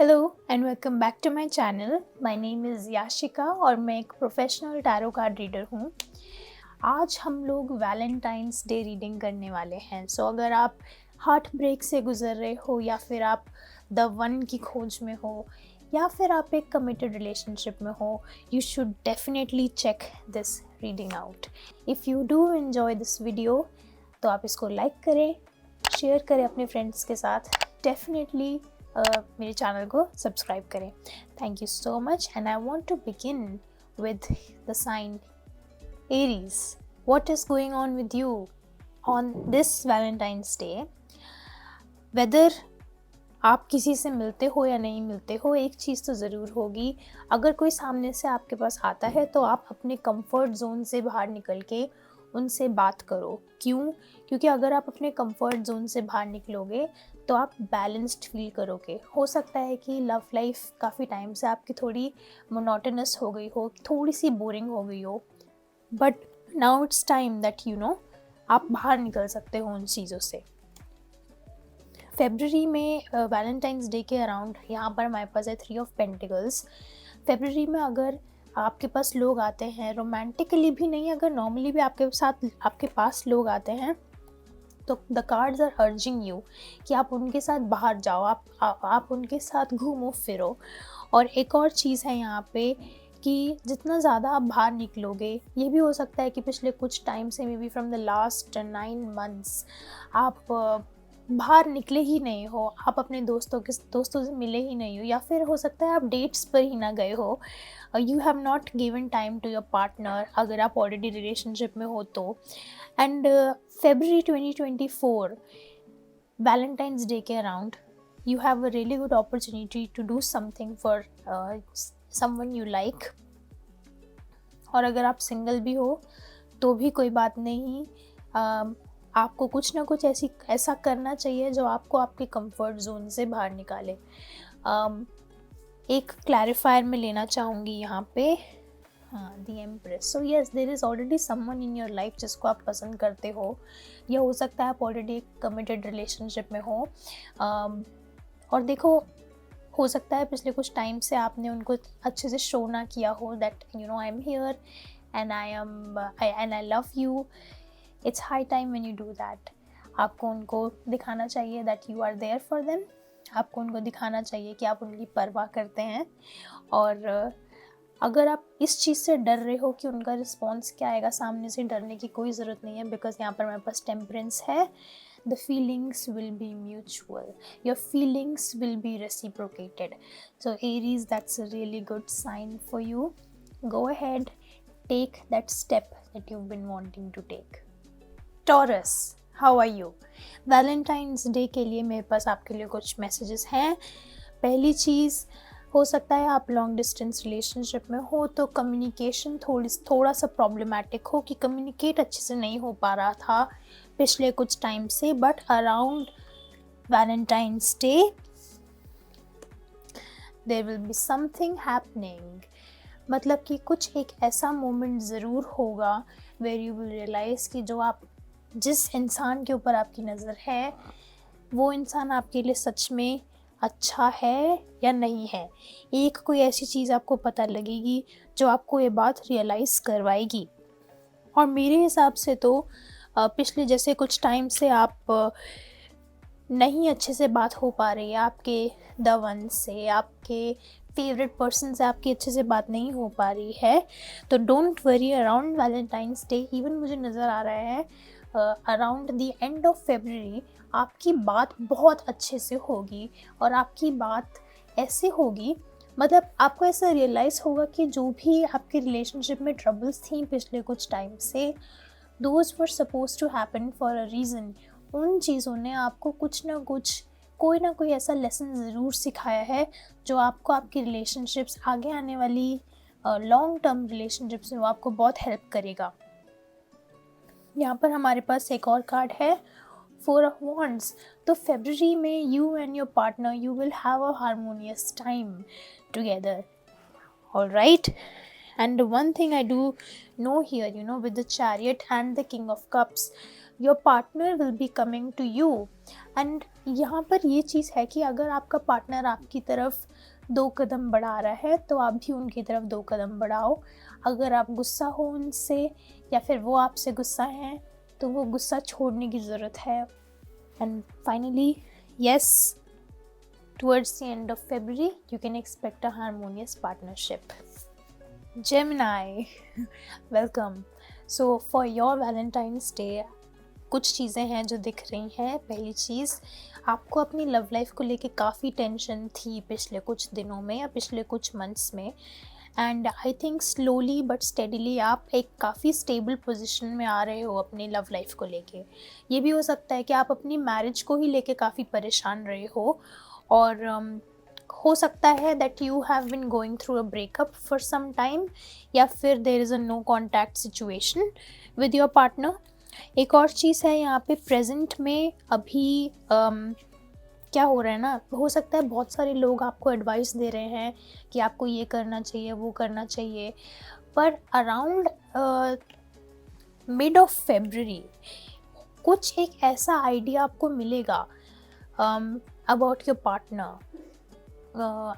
Hello and welcome back to my channel. My name is Yashika और मैं एक professional tarot card reader हूँ। आज हम लोग वैलेंटाइंस डे रीडिंग करने वाले हैं। सो अगर आप हार्ट ब्रेक से गुजर रहे हो या फिर आप द वन की खोज में हो या फिर आप एक कमिटेड रिलेशनशिप में हो, you should definitely check this reading out. If you do enjoy this video तो आप इसको लाइक करें, शेयर करें अपने फ्रेंड्स के साथ, डेफिनेटली मेरे चैनल को सब्सक्राइब करें। Thank you so much and I want to begin with the sign Aries. What is going on with you on this Valentine's Day? Whether आप किसी से मिलते हो या नहीं मिलते हो, एक चीज़ तो ज़रूर होगी, अगर कोई सामने से आपके पास आता है तो आप अपने कंफर्ट जोन से बाहर निकल के उनसे बात करो। क्यों? क्योंकि अगर आप अपने कंफर्ट जोन से बाहर निकलोगे तो आप बैलेंस्ड फील करोगे। हो सकता है कि लव लाइफ काफ़ी टाइम से आपकी थोड़ी मोनोटोनस हो गई हो, थोड़ी सी बोरिंग हो गई हो, but now it's time that आप बाहर निकल सकते हो उन चीज़ों से। फेब्रुअरी में वैलेंटाइंस डे के अराउंड यहाँ पर हमारे पास है 3 ऑफ पेंटिकल्स। फेब्रुअरी में अगर आपके पास लोग आते हैं, रोमांटिकली भी नहीं, अगर नॉर्मली भी आपके पास लोग आते हैं तो the cards are urging you कि आप उनके साथ बाहर जाओ, आप उनके साथ घूमो फिरो। और एक और चीज़ है यहाँ पे कि जितना ज़्यादा आप बाहर निकलोगे, ये भी हो सकता है कि पिछले कुछ टाइम से, may be from the last 9 months आप बाहर निकले ही नहीं हो, आप अपने दोस्तों से मिले ही नहीं हो, या फिर हो सकता है आप डेट्स पर ही ना गए हो। You have not given time to your partner अगर आप ऑलरेडी रिलेशनशिप में हो तो। एंड February 2024 वैलेंटाइंस डे के around you have a really good opportunity to do something for someone you like। और अगर आप सिंगल भी हो तो भी कोई बात नहीं, आपको कुछ ना कुछ ऐसा करना चाहिए जो आपको आपके कंफर्ट जोन से बाहर निकाले। एक क्लैरिफायर में लेना चाहूँगी यहाँ पे, the Empress. So yes, there is already someone in your life जिसको आप पसंद करते हो, या हो सकता है आप ऑलरेडी एक कमिटेड रिलेशनशिप में हो। और देखो, हो सकता है पिछले कुछ टाइम से आपने उनको अच्छे से शो ना किया हो that I am here and I love you. It's high time when you do that. आपको उनको दिखाना चाहिए that you are there for them. आपको उनको दिखाना चाहिए कि आप उनकी परवाह करते हैं। और अगर आप इस चीज़ से डर रहे हो कि उनका रिस्पॉन्स क्या आएगा, सामने से डरने की कोई ज़रूरत नहीं है, बिकॉज यहाँ पर मेरे पास टेम्परेंस है। The feelings will be mutual. Your feelings will be reciprocated. So Aries, that's a really good sign for you. Go ahead, take that step that you've been wanting to take. Taurus, how are you? Valentine's Day के लिए मेरे पास आपके लिए कुछ messages हैं। पहली चीज़, हो सकता है आप लॉन्ग डिस्टेंस रिलेशनशिप में हो तो कम्युनिकेशन थोड़ा सा प्रॉब्लमेटिक हो, कि कम्युनिकेट अच्छे से नहीं हो पा रहा था पिछले कुछ टाइम से, but around Valentine's Day there will be something happening. मतलब कि कुछ एक ऐसा मोमेंट ज़रूर होगा वेयर यू विल रियलाइज़ कि जिस इंसान के ऊपर आपकी नज़र है वो इंसान आपके लिए सच में अच्छा है या नहीं है। एक कोई ऐसी चीज़ आपको पता लगेगी जो आपको ये बात रियलाइज़ करवाएगी। और मेरे हिसाब से तो पिछले जैसे कुछ टाइम से आप नहीं अच्छे से बात हो पा रही है आपके द वन से, आपके फेवरेट पर्सन से आपकी अच्छे से बात नहीं हो पा रही है, तो don't worry. Around Valentine's day, even मुझे नज़र आ रहा है around the end of February, आपकी बात बहुत अच्छे से होगी। और आपकी बात ऐसे होगी, मतलब आपको ऐसा रियलाइज़ होगा कि जो भी आपके रिलेशनशिप में ट्रबल्स थी पिछले कुछ टाइम से, those were suppose to happen for a reason. उन चीज़ों ने आपको कुछ ना कुछ, कोई ना कोई ऐसा लेसन ज़रूर सिखाया है जो आपको आपकी रिलेशनशिप्स, आगे आने वाली लॉन्ग टर्म रिलेशनशिप्स में वो आपको बहुत हेल्प करेगा। यहाँ पर हमारे पास एक और कार्ड है, 4 of Wands। तो फेब्रुअरी में you and your partner, you will have a harmonious time together, alright. And one thing I do know here, with the Chariot and the King of Cups, your partner will be coming to you. And यहाँ पर ये चीज़ है कि अगर आपका partner आपकी तरफ 2 कदम बढ़ा रहा है तो आप भी उनकी तरफ 2 कदम बढ़ाओ। अगर आप गुस्सा हो उनसे या फिर वो आपसे गुस्सा हैं तो वो गुस्सा छोड़ने की ज़रूरत है। And finally, yes, towards the end of February, you can expect a harmonious partnership. Gemini, welcome. So for your Valentine's Day, कुछ चीज़ें हैं जो दिख रही हैं। पहली चीज़, आपको अपनी लव लाइफ को लेके काफ़ी टेंशन थी पिछले कुछ दिनों में या पिछले कुछ मंथ्स में, and I think slowly but steadily आप एक काफ़ी स्टेबल पोजीशन में आ रहे हो अपनी लव लाइफ को लेके। ये भी हो सकता है कि आप अपनी मैरिज को ही लेके काफ़ी परेशान रहे हो, और हो सकता है that you have bin going through a breakup for some time, या फिर there is a no contact situation with your partner. एक और चीज़ है यहाँ पे, प्रेजेंट में अभी क्या हो रहा है ना, हो सकता है बहुत सारे लोग आपको एडवाइस दे रहे हैं कि आपको ये करना चाहिए, वो करना चाहिए, पर अराउंड मिड ऑफ फेब्रुअरी कुछ एक ऐसा आइडिया आपको मिलेगा about your partner,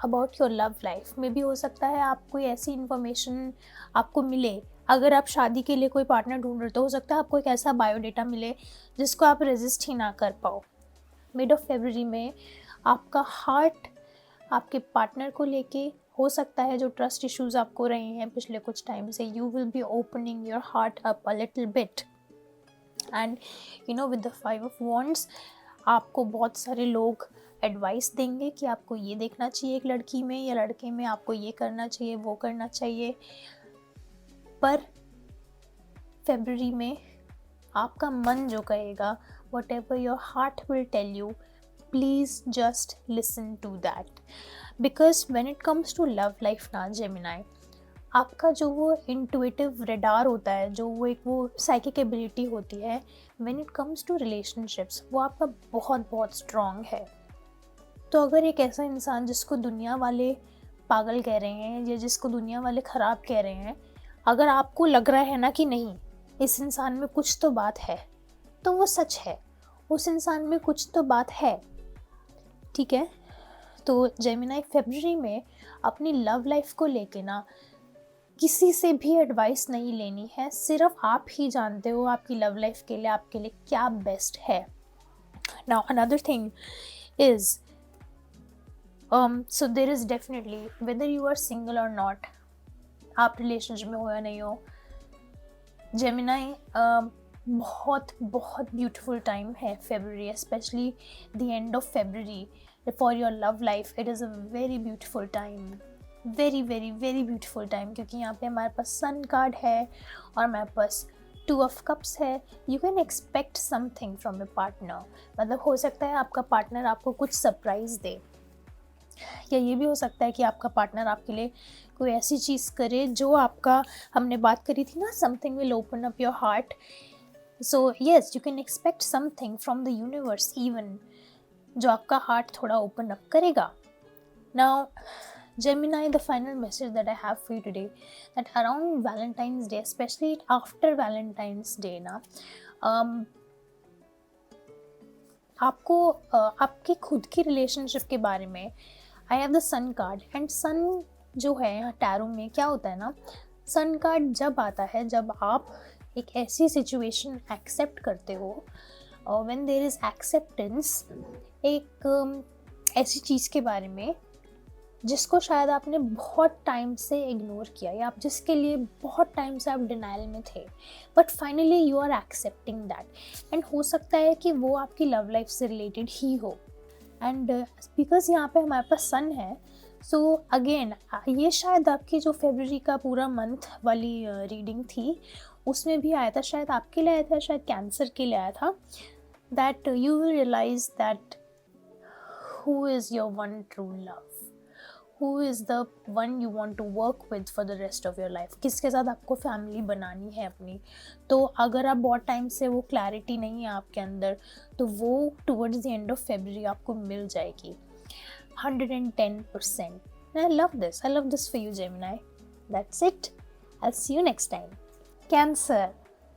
about your love life में भी। हो सकता है आप कोई ऐसी इन्फॉर्मेशन आपको मिले। अगर आप शादी के लिए कोई पार्टनर ढूंढ रहे हो तो हो सकता है आपको एक ऐसा बायोडेटा मिले जिसको आप रेजिस्ट ही ना कर पाओ। मिड ऑफ फेब्रुअरी में आपका हार्ट आपके पार्टनर को लेके, हो सकता है जो ट्रस्ट इश्यूज आपको रहे हैं पिछले कुछ टाइम से, you will B opening your heart up a little bit. And you know, with the 5 of wands आपको बहुत सारे लोग एडवाइस देंगे कि आपको ये देखना चाहिए एक लड़की में या लड़के में, आपको ये करना चाहिए, वो करना चाहिए। पर फरवरी में आपका मन जो कहेगा, whatever your heart will tell you, please just listen to that. Because when it comes to love life ना Gemini, आपका जो वो इंट्यूटिव रेडार होता है, जो वो साइकिक एबिलिटी होती है, when it comes to relationships, वो आपका बहुत बहुत स्ट्रॉन्ग है। तो अगर एक ऐसा इंसान जिसको दुनिया वाले पागल कह रहे हैं या जिसको दुनिया वाले ख़राब कह रहे हैं, अगर आपको लग रहा है ना कि नहीं इस इंसान में कुछ तो बात है, तो वो सच है, उस इंसान में कुछ तो बात है, ठीक है। तो जेमिनाई फरवरी में अपनी लव लाइफ को लेके ना किसी से भी एडवाइस नहीं लेनी है, सिर्फ आप ही जानते हो आपकी लव लाइफ के लिए आपके लिए क्या बेस्ट है। Now another thing is so there is definitely, whether you are single और नॉट, आप रिलेशनशिप में हो या नहीं हो, जेमिनाई बहुत बहुत ब्यूटीफुल टाइम है फरवरी, specially the end of February for your love life. It is a very beautiful time, very very very beautiful time, क्योंकि यहाँ पे हमारे पास सन कार्ड है और हमारे पास 2 ऑफ कप्स है। You can expect something from your partner, मतलब हो सकता है आपका पार्टनर आपको कुछ सरप्राइज़ दे, या ये भी हो सकता है कि आपका पार्टनर आपके लिए कोई ऐसी चीज़ करे जो आपका, हमने बात करी थी ना, something will open up your heart. So yes, you can expect something from the universe even, जो आपका हार्ट थोड़ा ओपन अप करेगा। Now Gemini, the final message that I have for you today, that around Valentine's Day, especially after Valentine's Day ना, आपको आपके खुद की relationship के बारे में, I have the sun card, and sun जो है यहाँ टैरो में क्या होता है ना, सन कार्ड जब आता है जब आप एक ऐसी सिचुएशन एक्सेप्ट करते हो, व्हेन देयर इज़ एक्सेप्टेंस, एक ऐसी चीज़ के बारे में जिसको शायद आपने बहुत टाइम से इग्नोर किया, या आप जिसके लिए बहुत टाइम से आप डिनाइल में थे, but finally you are accepting that, and हो सकता है कि वो आपकी लव लाइफ से रिलेटेड ही हो। एंड बिकॉज यहाँ पे हमारे पास सन है, सो अगेन ये शायद आपकी जो फरवरी का पूरा मंथ वाली रीडिंग थी उसमें भी आया था, शायद आपके लिए आया था, शायद कैंसर के लिए आया था, that you will realise that who is your one true love, who is the one you want to work with for the rest of your life, किसके साथ आपको फैमिली बनानी है अपनी। तो अगर आप बहुत टाइम से वो क्लैरिटी नहीं है आपके अंदर, तो वो टुवर्ड्स द एंड ऑफ फरवरी आपको मिल जाएगी 110%। I love this for you Gemini. That's it, I'll see you next time. Cancer,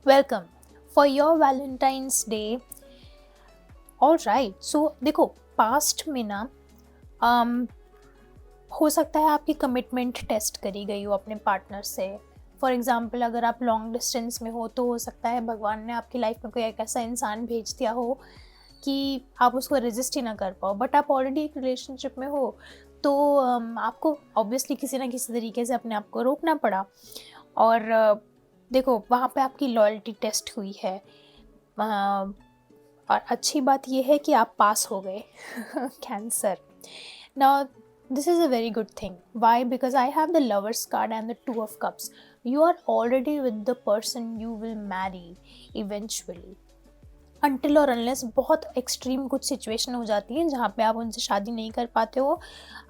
welcome. For your Valentine's Day. All right, so देखो पास्ट में ना हो सकता है आपकी कमिटमेंट टेस्ट करी गई हो अपने पार्टनर से। फॉर एग्ज़ाम्पल अगर आप लॉन्ग डिस्टेंस में हो तो हो सकता है भगवान ने आपकी लाइफ में कोई एक ऐसा इंसान भेज दिया हो कि आप उसको रेजिस्ट ही ना कर पाओ, बट आप ऑलरेडी एक रिलेशनशिप में हो तो आपको ऑब्वियसली किसी ना किसी तरीके से अपने आप को रोकना पड़ा। और देखो वहाँ पे आपकी लॉयल्टी टेस्ट हुई है, और अच्छी बात यह है कि आप पास हो गए cancer. Now this is a very good thing. Why? Because I have the lovers card and the two of cups. You are already with the person you will marry eventually. Until or unless बहुत extreme कुछ situation हो जाती है जहाँ पे आप उनसे शादी नहीं कर पाते हो।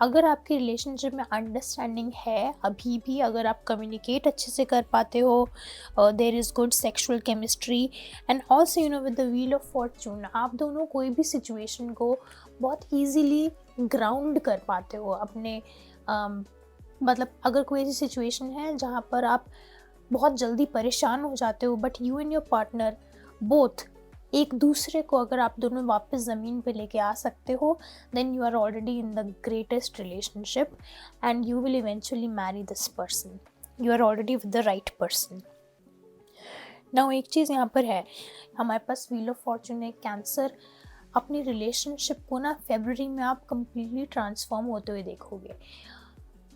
अगर आपकी रिलेशनशिप में अंडरस्टैंडिंग है अभी भी, अगर आप कम्युनिकेट अच्छे से कर पाते हो, there is good sexual chemistry and also with the wheel of fortune, आप दोनों कोई भी सिचुएशन को बहुत ईजीली ग्राउंड कर पाते हो अपने मतलब अगर कोई ऐसी सिचुएशन है जहाँ पर आप बहुत जल्दी परेशान हो जाते हो, but you and your partner both एक दूसरे को अगर आप दोनों वापस ज़मीन पे लेके आ सकते हो, then you are already in the greatest relationship and you will eventually marry this person. You are already with the right person. Now एक चीज़ यहाँ पर है, हमारे पास व्हील ऑफ फॉर्चून है कैंसर। अपनी रिलेशनशिप को ना फरवरी में आप कम्प्लीटली ट्रांसफॉर्म होते हुए देखोगे।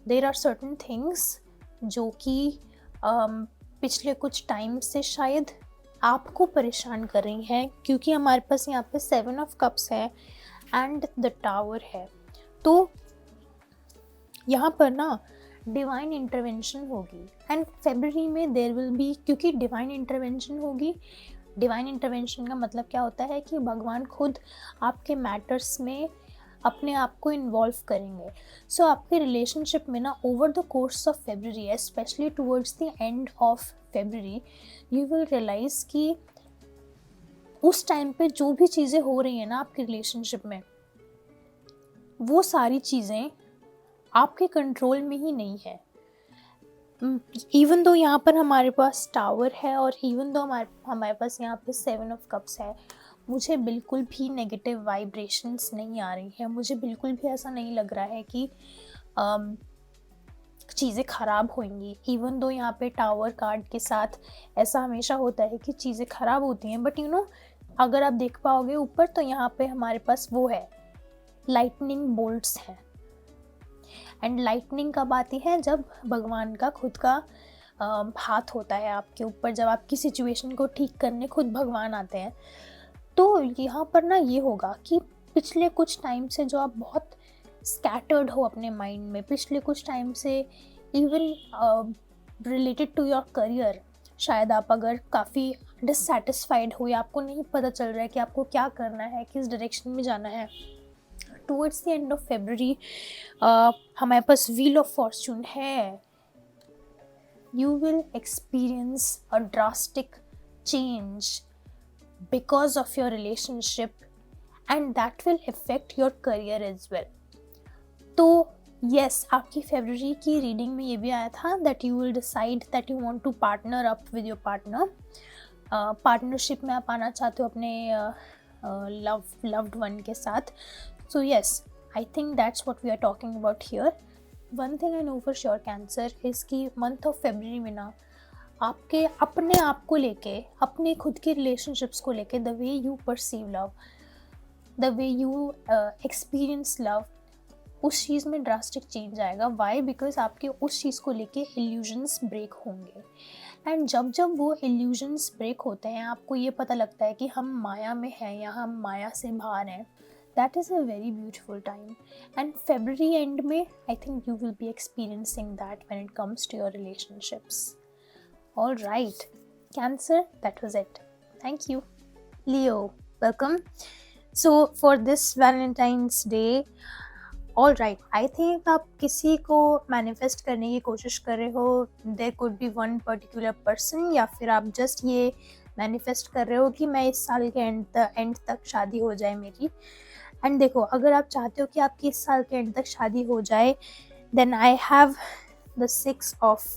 देयर आर सर्टन थिंग्स जो कि पिछले कुछ टाइम से शायद आपको परेशान कर रही हैं, क्योंकि हमारे पास यहाँ पे 7 ऑफ कप्स है एंड द टावर है। तो यहाँ पर ना डिवाइन इंटरवेंशन होगी एंड फरवरी में देयर विल बी, क्योंकि डिवाइन इंटरवेंशन होगी। डिवाइन इंटरवेंशन का मतलब क्या होता है कि भगवान खुद आपके मैटर्स में अपने आप को इन्वॉल्व करेंगे। सो आपके रिलेशनशिप में ना over the course of February, specially towards the end of February, you will realise कि उस टाइम पे जो भी चीज़ें हो रही हैं ना आपके रिलेशनशिप में, वो सारी चीज़ें आपके कंट्रोल में ही नहीं है। इवन दो यहाँ पर हमारे पास टावर है और इवन दो हमारे पास यहाँ पे 7 ऑफ कप्स है, मुझे बिल्कुल भी नेगेटिव वाइब्रेशंस नहीं आ रही हैं। मुझे बिल्कुल भी ऐसा नहीं लग रहा है कि चीज़ें ख़राब होंगी। इवन दो यहाँ पे टावर कार्ड के साथ ऐसा हमेशा होता है कि चीज़ें ख़राब होती हैं, बट अगर आप देख पाओगे ऊपर तो यहाँ पे हमारे पास वो है, लाइटनिंग बोल्ट्स हैं। एंड लाइटनिंग कब आती है? जब भगवान का खुद का हाथ होता है आपके ऊपर, जब आपकी सिचुएशन को ठीक करने खुद भगवान आते हैं। तो यहाँ पर ना ये होगा कि पिछले कुछ टाइम से जो आप बहुत स्कैटर्ड हो अपने माइंड में, पिछले कुछ टाइम से even related to your career, शायद आप अगर काफ़ी डिससेटिस्फाइड हो या आपको नहीं पता चल रहा है कि आपको क्या करना है, किस डायरेक्शन में जाना है, टुवर्ड्स द एंड ऑफ फरवरी हमारे पास व्हील ऑफ फॉर्चून है। You will experience a drastic change because of your relationship and that will affect your career as well. तो yes, आपकी फरवरी की रीडिंग में ये भी आया था that you will decide that you want to partner up with your partner. Partnership में आप आना चाहते हो अपने loved one के साथ. So yes, I think that's what we are talking about here. One thing I know for sure Cancer is कि month of February में ना आपके अपने आप को लेके, अपने खुद के रिलेशनशिप्स को लेके, the way you perceive love, the way you experience love, उस चीज़ में ड्रास्टिक चेंज आएगा। वाई? बिकॉज आपके उस चीज़ को लेके इल्यूजन्स ब्रेक होंगे। एंड जब जब वो इल्यूजन्स ब्रेक होते हैं, आपको ये पता लगता है कि हम माया में हैं या हम माया से बाहर हैं। That is a very beautiful time and February end में I think you will be experiencing that when it comes to your relationships. All right, Cancer, that was it. Thank you. Leo, welcome. So for this Valentine's Day, all right, I think आप किसी को manifest करने की कोशिश कर रहे हो. There could be one particular person, या फिर आप जस्ट ये मैनिफेस्ट कर रहे हो कि मैं इस साल के एंड तक शादी हो जाए मेरी. एंड देखो, अगर आप चाहते हो कि आपकी इस साल के एंड तक शादी हो जाए, then I have the 6 of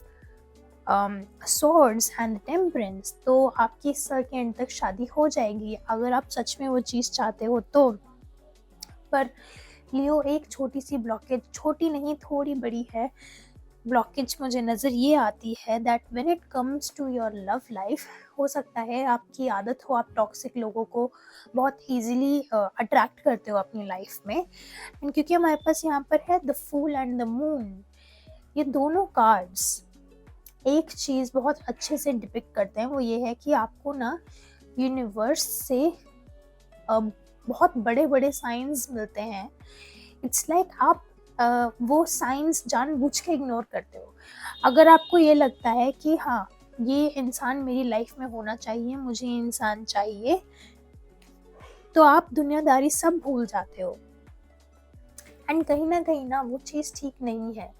swords and temperance, तो आपकी इस साल के एंड तक शादी हो जाएगी अगर आप सच में वो चीज़ चाहते हो तो। पर लियो, एक छोटी सी ब्लॉकेज, छोटी नहीं थोड़ी बड़ी है, ब्लॉकेज मुझे नज़र ये आती है that when it comes to your love life, हो सकता है आपकी आदत हो आप टॉक्सिक लोगों को बहुत इजीली अट्रैक्ट करते हो अपनी लाइफ में। एंड क्योंकि हमारे पास यहाँ पर है the fool and the moon, ये दोनों कार्ड्स एक चीज़ बहुत अच्छे से डिपिक्ट करते हैं, वो ये है कि आपको ना यूनिवर्स से बहुत बड़े बड़े साइंस मिलते हैं। इट्स लाइक आप वो साइंस जानबूझ के इग्नोर करते हो। अगर आपको ये लगता है कि हाँ, ये इंसान मेरी लाइफ में होना चाहिए, मुझे ये इंसान चाहिए, तो आप दुनियादारी सब भूल जाते हो। एंड कहीं ना वो चीज़ ठीक नहीं है।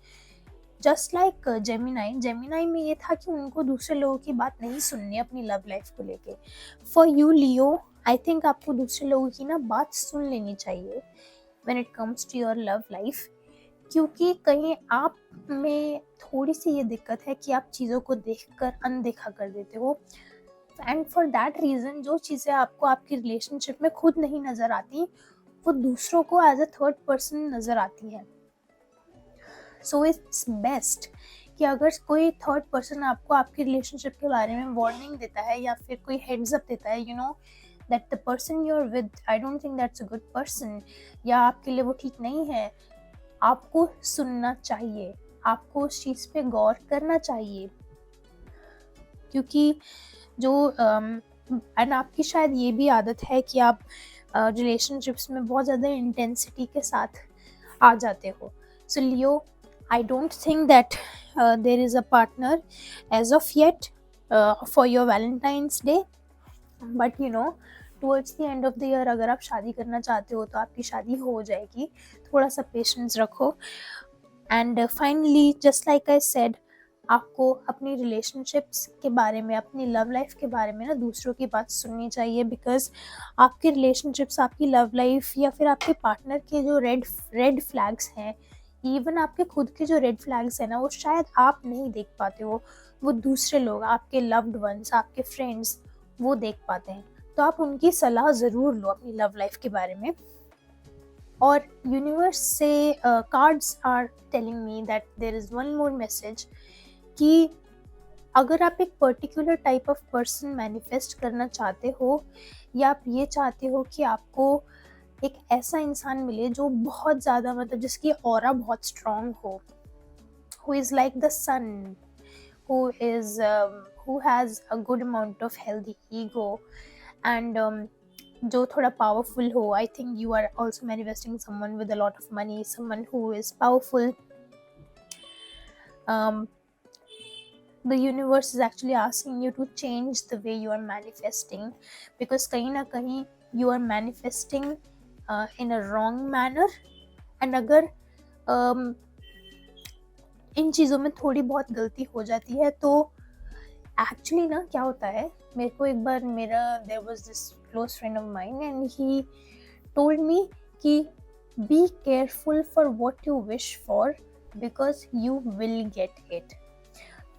जस्ट लाइक जेमिनाई में ये था कि उनको दूसरे लोगों की बात नहीं सुननी अपनी लव लाइफ को लेके। For you Leo, I think आपको दूसरे लोगों की ना बात सुन लेनी चाहिए when it comes to your love life, क्योंकि कहीं आप में थोड़ी सी ये दिक्कत है कि आप चीज़ों को देखकर अनदेखा कर देते हो। एंड फॉर दैट रीज़न जो चीज़ें आपको आपकी रिलेशनशिप में खुद नहीं नज़र आती, वो दूसरों को एज अ थर्ड पर्सन नज़र आती हैं। सो इट्स बेस्ट कि अगर कोई थर्ड पर्सन आपको आपकी रिलेशनशिप के बारे में वार्निंग देता है या फिर कोई हेड्स अप देता है, you know that the person you are with, I don't think that's a good person, या आपके लिए वो ठीक नहीं है, आपको सुनना चाहिए, आपको उस चीज़ पे गौर करना चाहिए। क्योंकि जो एंड आपकी शायद ये भी आदत है कि आप रिलेशनशिप्स में बहुत ज़्यादा इंटेंसिटी के साथ आ जाते हो। सो लियो, I don't think that there is a partner as of yet for your Valentine's Day, but you know towards the end of the year अगर आप शादी करना चाहते हो तो आपकी शादी हो जाएगी, थोड़ा सा पेशेंस रखो। And finally just like I said, आपको अपनी रिलेशनशिप्स के बारे में, अपनी लव लाइफ के बारे में ना दूसरों की बात सुननी चाहिए, बिकॉज आपके रिलेशनशिप्स, आपकी लव लाइफ या फिर आपके पार्टनर के जो रेड फ्लैग्स हैं, इवन आपके खुद के जो रेड फ्लैग्स हैं ना, वो शायद आप नहीं देख पाते हो, वो दूसरे लोग, आपके लव्ड वंस, आपके फ्रेंड्स, वो देख पाते हैं। तो आप उनकी सलाह ज़रूर लो अपनी लव लाइफ के बारे में। और यूनिवर्स से cards are telling me that there is one more message कि अगर आप एक particular type of person manifest करना चाहते हो, या आप ये चाहते हो कि आपको एक ऐसा इंसान मिले जो बहुत ज़्यादा, मतलब जिसकी ऑरा बहुत स्ट्रॉन्ग हो, who is like the sun, who has a good amount of healthy ego, and जो थोड़ा पावरफुल हो, I think you are also manifesting someone with a lot of money, someone who is powerful. The universe is actually asking you to change the way you are manifesting, because कहीं ना कहीं you are manifesting in a wrong manner। and अगर इन चीज़ों में थोड़ी बहुत गलती हो जाती है तो एक्चुअली ना क्या होता है, मेरे को एक बार there was this close friend of mine and he told me कि be careful for what you wish for because you will get it.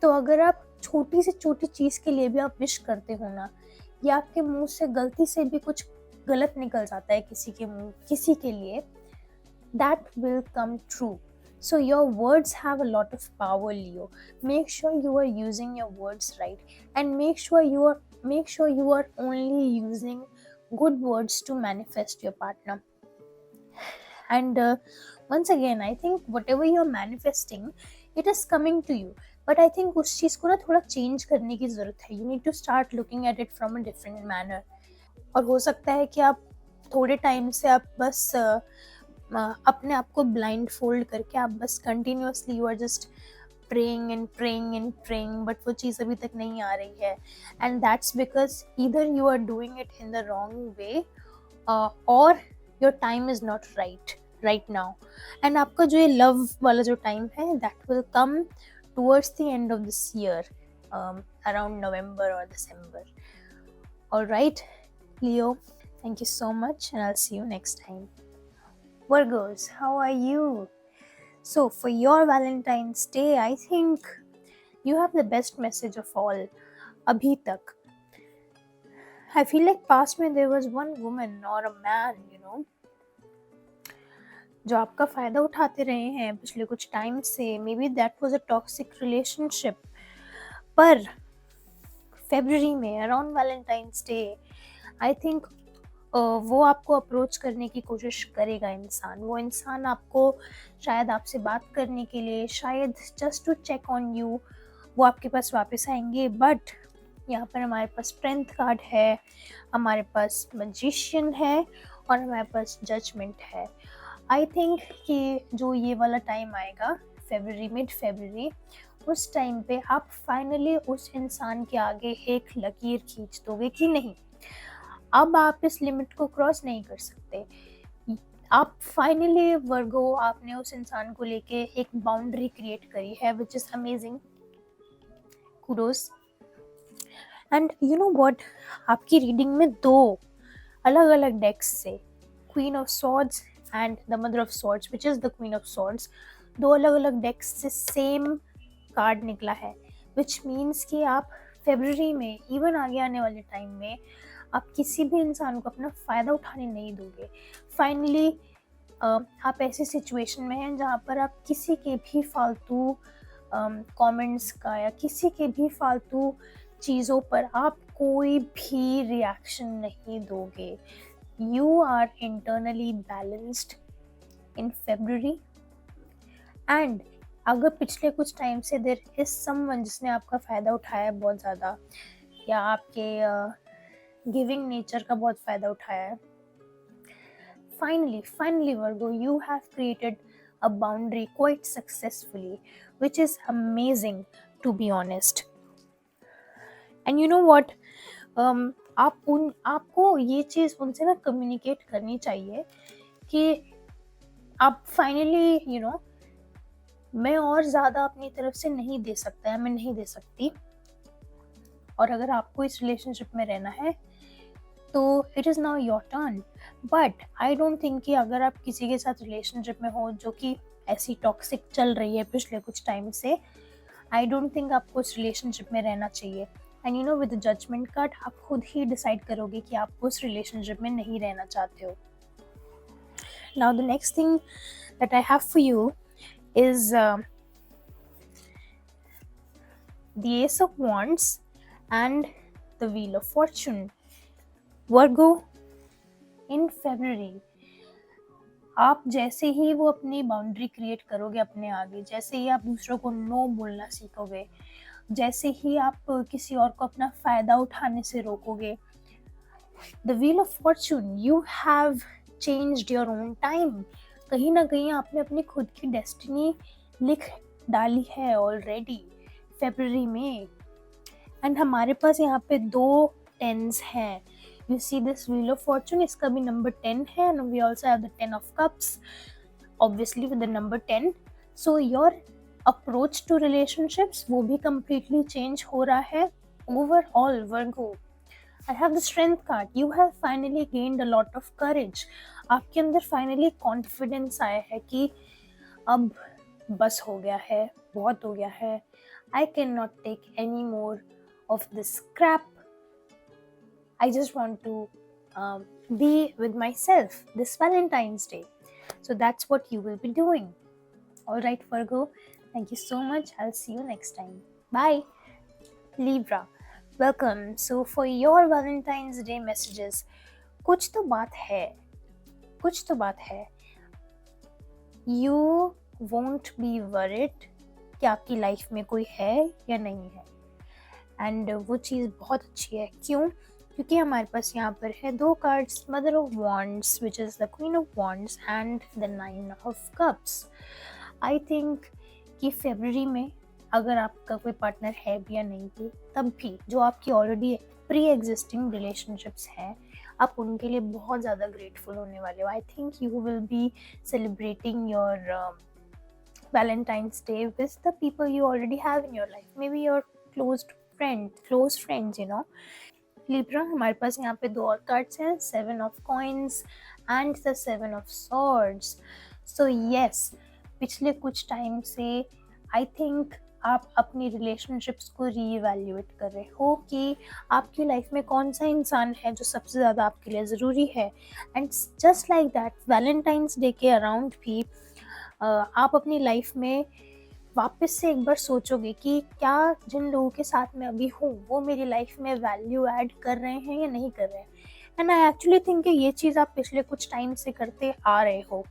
तो अगर आप छोटी से छोटी चीज़ के लिए भी आप विश करते हो ना, या आपके मुंह से गलती से भी कुछ गलत निकल जाता है किसी के लिए, that will come true। So your words have a lot of power, Leo। Make sure you are using your words right, and make sure you are only using good words to manifest your partner। And once again, I think whatever you're manifesting, it is coming to you, but I think उस चीज़ को ना थोड़ा change करने की ज़रूरत है। You need to start looking at it from a different manner। और हो सकता है कि आप थोड़े टाइम से आप बस अपने आप को ब्लाइंड फोल्ड करके आप बस continuously you are just praying and praying and praying, but वो चीज़ अभी तक नहीं आ रही है। And that's because either you are doing it in the wrong way और your time is not right now. And आपका जो ये लव वाला जो टाइम है, that will come towards the end of this year, around November और December. Alright Leo, thank you so much, and I'll see you next time। Virgos, how are you? So for your Valentine's Day, I think You have the best message of all. अभी तक I feel like past में there was one woman or a man, जो आपका फ़ायदा उठाते रहे हैं पिछले कुछ टाइम से. May be that was a toxic relationship. पर फेब्रुअरी में around Valentine's day I think वो आपको अप्रोच करने की कोशिश करेगा इंसान. वो इंसान आपको शायद आपसे बात करने के लिए, शायद just to check on you, वो आपके पास वापस आएंगे. बट यहाँ पर हमारे पास स्ट्रेंथ कार्ड है, हमारे पास मैजिशियन है और हमारे पास जजमेंट है. आई थिंक कि जो ये वाला टाइम आएगा फेब्रुअरी, मिड फेब्रुअरी, उस टाइम पे आप फाइनली उस इंसान के आगे एक लकीर खींच दोगे कि नहीं, अब आप इस लिमिट को क्रॉस नहीं कर सकते. आप फाइनली वर्गो, आपने उस इंसान को लेके एक बाउंड्री क्रिएट करी है, which is amazing. Kudos. And you know what, आपकी रीडिंग में 2 अलग अलग डेक्स से queen of swords and the mother of swords which is the queen of swords, 2 अलग अलग डेक्स से सेम कार्ड निकला है. विच मीन्स कि आप फेब्रुअरी में, इवन आगे आने वाले टाइम में, आप किसी भी इंसान को अपना फ़ायदा उठाने नहीं दोगे. फाइनली आप ऐसी सिचुएशन में हैं जहाँ पर आप किसी के भी फालतू कमेंट्स का या किसी के भी फालतू चीज़ों पर आप कोई भी रिएक्शन नहीं दोगे. You are internally balanced in February. And अगर पिछले कुछ टाइम से देर इज समवन जिसने आपका फ़ायदा उठाया है बहुत ज़्यादा, या आपके गिविंग नेचर का बहुत फ़ायदा उठाया है, finally Virgo, you have created a boundary quite successfully, which is amazing, to be honest. And you know what, आपको ये चीज़ उनसे ना कम्युनिकेट करनी चाहिए कि आप फाइनली मैं और ज़्यादा अपनी तरफ से नहीं दे सकता है, मैं नहीं दे सकती. और अगर आपको इस रिलेशनशिप में रहना है तो it is now your turn. But I don't think कि अगर आप किसी के साथ रिलेशनशिप में हो जो कि ऐसी टॉक्सिक चल रही है पिछले कुछ टाइम से, आई डोंट थिंक आपको उस रिलेशनशिप में रहना चाहिए. एंड विद जजमेंट कार्ड आप खुद ही डिसाइड करोगे कि आप उस रिलेशनशिप में नहीं रहना चाहते हो. Now the next thing that I have for you is the ace of wands and the wheel of Fortune. Virgo, in February आप जैसे ही वो अपनी बाउंड्री क्रिएट करोगे अपने आगे, जैसे ही आप दूसरों को नो बोलना सीखोगे, जैसे ही आप किसी और को अपना फ़ायदा उठाने से रोकोगे, the wheel of fortune, you have changed your own time. कहीं ना कहीं आपने अपनी खुद की डेस्टिनी लिख डाली है ऑलरेडी फेब्रुअरी में. एंड हमारे पास यहाँ पे 2 10s हैं. You see this wheel of fortune, इसका भी number 10 है, and we also have the 10 of cups, obviously with the number 10. So your approach to relationships वो भी completely change हो रहा है. Overall Virgo, I have the strength card. You have finally gained a lot of courage. आपके अंदर finally confidence आया है कि अब बस हो गया है, बहुत हो गया है. I cannot take any more of this crap. I just want to be with myself this Valentine's Day. So that's what you will be doing. All right, Virgo. Thank you so much. I'll see you next time. Bye. Libra. Welcome. So for your Valentine's Day messages, कुछ तो बात है. You won't be worried कि आपकी life में कोई है या नहीं है. एंड वो चीज़ बहुत अच्छी है. क्यों? क्योंकि हमारे पास यहाँ पर है 2 cards, mother of wands which is the queen of wands and the 9 of cups. I think कि फेब्रुअरी में अगर आपका कोई पार्टनर है भी या नहीं भी, तब भी जो आपकी ऑलरेडी प्री एग्जिस्टिंग रिलेशनशिप्स हैं, आप उनके लिए बहुत ज़्यादा ग्रेटफुल होने वाले हो. I think you will be celebrating your Valentine's Day with the people you already have in your life, maybe your close friends, Libra, हमारे पास यहाँ पे 2 और कार्ड्स हैं, 7 of coins and the 7 of swords. So yes, पिछले कुछ time से I think आप अपनी रिलेशनशिप्स को रीइवैल्यूएट कर रहे हो कि आपकी लाइफ में कौन सा इंसान है जो सबसे ज़्यादा आपके लिए ज़रूरी है। And just like that Valentine's Day के अराउंड भी आप अपनी लाइफ में वापस से एक बार सोचोगे कि क्या जिन लोगों के साथ मैं अभी हूँ वो मेरी लाइफ में वैल्यू ऐड कर रहे हैं या नहीं कर रहे हैं। एंड आई एक्चुअली थिंक कि ये चीज़ आप पिछले कुछ टाइम से करते आ रहे हो।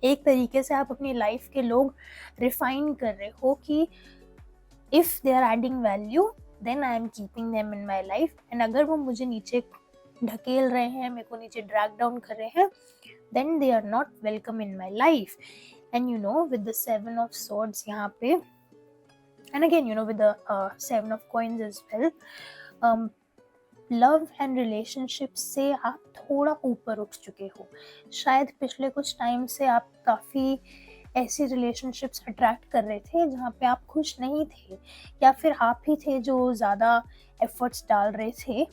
एक तरीके से आप अपनी लाइफ के लोग रिफाइन कर रहे हो कि if they are adding value then I am keeping them in my life. And अगर वो मुझे नीचे ढकेल रहे हैं, मेरे को नीचे ड्रैग डाउन कर रहे हैं, then they are not welcome in my life. And you know, with the 7 of swords यहाँ पे, and again you know with the 7 of coins as well, love and relationship से आप थोड़ा ऊपर उठ चुके हो। शायद पिछले कुछ टाइम से आप काफ़ी ऐसी रिलेशनशिप्स अट्रैक्ट कर रहे थे जहाँ पे आप खुश नहीं थे, या फिर आप ही थे जो ज़्यादा एफर्ट्स डाल रहे थे।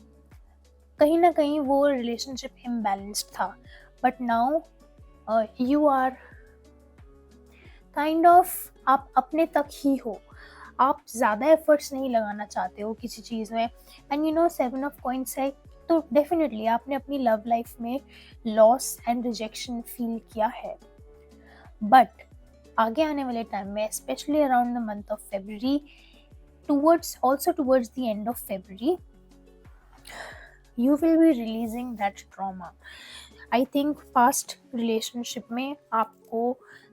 कहीं ना कहीं वो रिलेशनशिप इम्बैलेंस्ड था, but now you are kind of आप अपने तक ही हो, आप ज़्यादा एफर्ट्स नहीं लगाना चाहते हो किसी चीज़ में। And you know 7 of coins है, तो डेफिनेटली आपने अपनी लव लाइफ में लॉस एंड रिजेक्शन फील किया है। बट आगे आने वाले टाइम में specially around the month of February towards the end of February you will be releasing that trauma. I think past relationship में आपको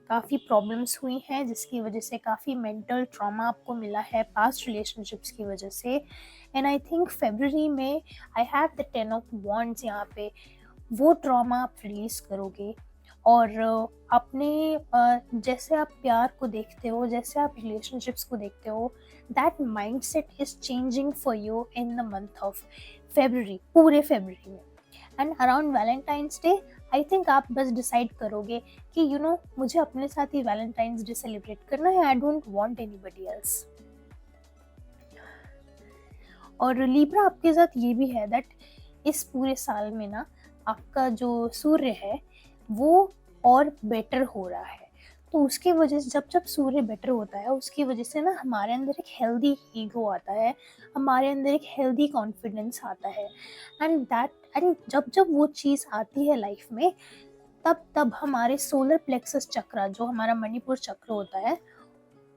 काफ़ी प्रॉब्लम्स हुई हैं जिसकी वजह से काफ़ी मेंटल ट्रॉमा आपको मिला है पास्ट रिलेशनशिप्स की वजह से। एंड आई थिंक फेब्रुअरी में I have the 10 of wands, यहाँ पे वो ट्रॉमा आप रिलीज़ करोगे। और अपने जैसे आप प्यार को देखते हो, जैसे आप रिलेशनशिप्स को देखते हो, that mindset is changing for you in the month of February, पूरे फेब्रुअरी में। And around Valentine's day I think आप बस डिसाइड करोगे कि यू नो मुझे अपने साथ ही वैलेंटाइंस डे सेलिब्रेट करना है, I don't want anybody else. और लिब्रा आपके साथ ये भी है दैट इस पूरे साल में ना आपका जो सूर्य है वो और बेटर हो रहा है। तो उसके वजह से जब सूर्य बेटर होता है उसकी वजह से ना हमारे अंदर एक हेल्दी ईगो आता है, हमारे अंदर एक हेल्दी कॉन्फिडेंस आता है। एंड जब वो चीज़ आती है लाइफ में, तब हमारे सोलर प्लेक्सस चक्र, जो हमारा मणिपुर चक्र होता है,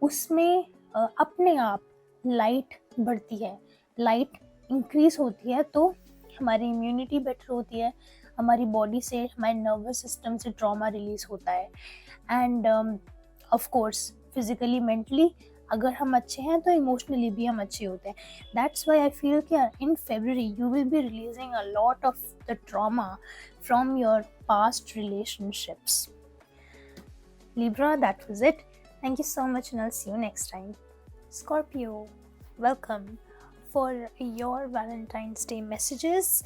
उसमें अपने आप लाइट बढ़ती है, लाइट इंक्रीज होती है, तो हमारी इम्यूनिटी बेटर होती है, हमारी बॉडी से, हमारे नर्वस सिस्टम से ट्रॉमा रिलीज होता है। End of course physically, mentally अगर हम अच्छे हैं तो इमोशनली भी हम अच्छे होते हैं। दैट्स वाई आई फील कि in February you will be releasing a lot of the trauma from your past relationships. Libra, that was it. Thank you so much and I'll see you next time. Scorpio, welcome for your Valentine's Day messages.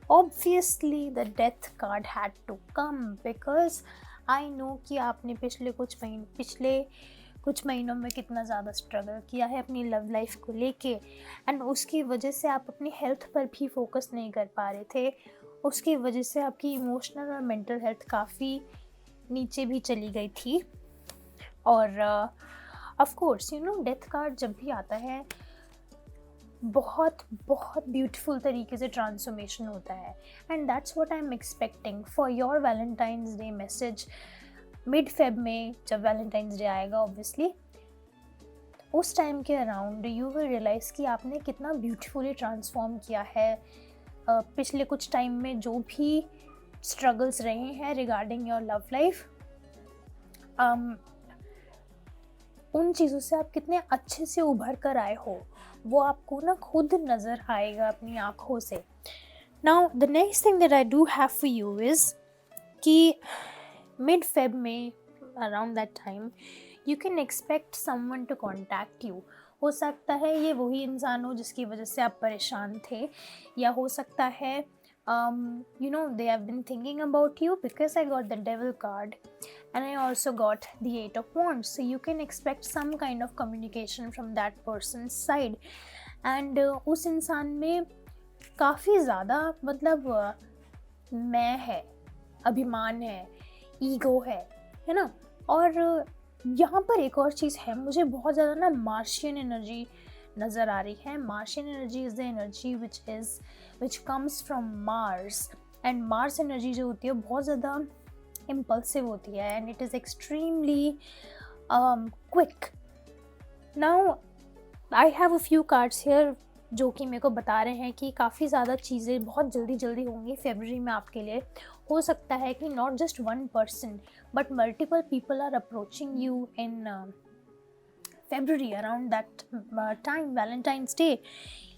Obviously the death card had to come because I know कि आपने पिछले कुछ महीनों में कितना ज़्यादा struggle किया है अपनी लव लाइफ को लेके, एंड उसकी वजह से आप अपनी हेल्थ पर भी फोकस नहीं कर पा रहे थे। उसकी वजह से आपकी इमोशनल और मेंटल हेल्थ काफ़ी नीचे भी चली गई थी। और of course you know death card जब भी आता है बहुत बहुत ब्यूटीफुल तरीके से ट्रांसफॉर्मेशन होता है। And that's what I am expecting for your Valentine's day message mid Feb में, जब वैलेंटाइंस डे आएगा ऑब्वियसली उस टाइम के अराउंड यू विल रियलाइज़ कि आपने कितना ब्यूटीफुली ट्रांसफॉर्म किया है। पिछले कुछ टाइम में जो भी स्ट्रगल्स रहे हैं रिगार्डिंग योर लव लाइफ, उन चीज़ों से आप कितने अच्छे से उभर कर आए हो वो आपको ना खुद नज़र आएगा अपनी आँखों से। Now the next thing that I do have for you is कि मिड फेब में around that time you can expect someone to contact you. हो सकता है ये वही इंसान हो जिसकी वजह से आप परेशान थे, या हो सकता है you know they have been thinking about you, because I got the devil card and I also got the 8 of wands, so you can expect some kind of communication from that person's side. and उस इंसान में काफ़ी ज़्यादा मतलब मैं है, अभिमान है, ईगो है ना। और यहाँ पर एक और चीज़ है, मुझे बहुत ज़्यादा ना मार्शियन एनर्जी नज़र आ रही है. Martian energy is the energy which comes from Mars. And Mars energy जो होती है बहुत ज़्यादा इम्पल्सिव होती है and it is extremely quick. Now I have a few cards here जो कि मेरे को बता रहे हैं कि काफ़ी ज़्यादा चीज़ें बहुत जल्दी जल्दी होंगी फरवरी में आपके लिए. हो सकता है कि not just one person but multiple people are approaching you in February around that time, Valentine's Day.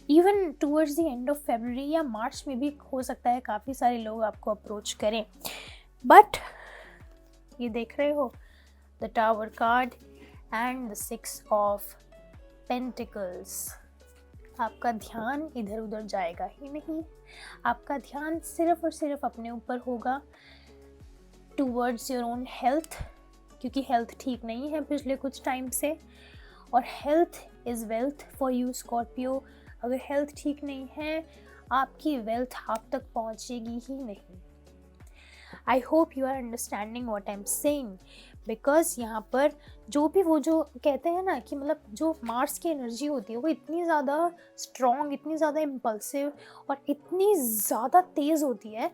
Even towards the end of February या मार्च में भी हो सकता है काफ़ी सारे लोग आपको अप्रोच करें. बट ये देख रहे हो the tower card and the 6 of pentacles. आपका ध्यान इधर उधर जाएगा ही नहीं. आपका ध्यान सिर्फ और सिर्फ अपने ऊपर होगा, टूवर्ड्स योर ओन हेल्थ, क्योंकि हेल्थ ठीक नहीं है पिछले कुछ टाइम से. और health is wealth for you Scorpio. अगर हेल्थ ठीक नहीं है आपकी वेल्थ आप तक पहुंचेगी ही नहीं. I hope you are understanding what I am saying. Because यहाँ पर जो भी वो जो कहते हैं ना कि मतलब जो मार्स की एनर्जी होती है वो इतनी ज़्यादा स्ट्रॉन्ग, इतनी ज़्यादा इम्पल्सिव और इतनी ज़्यादा तेज़ होती है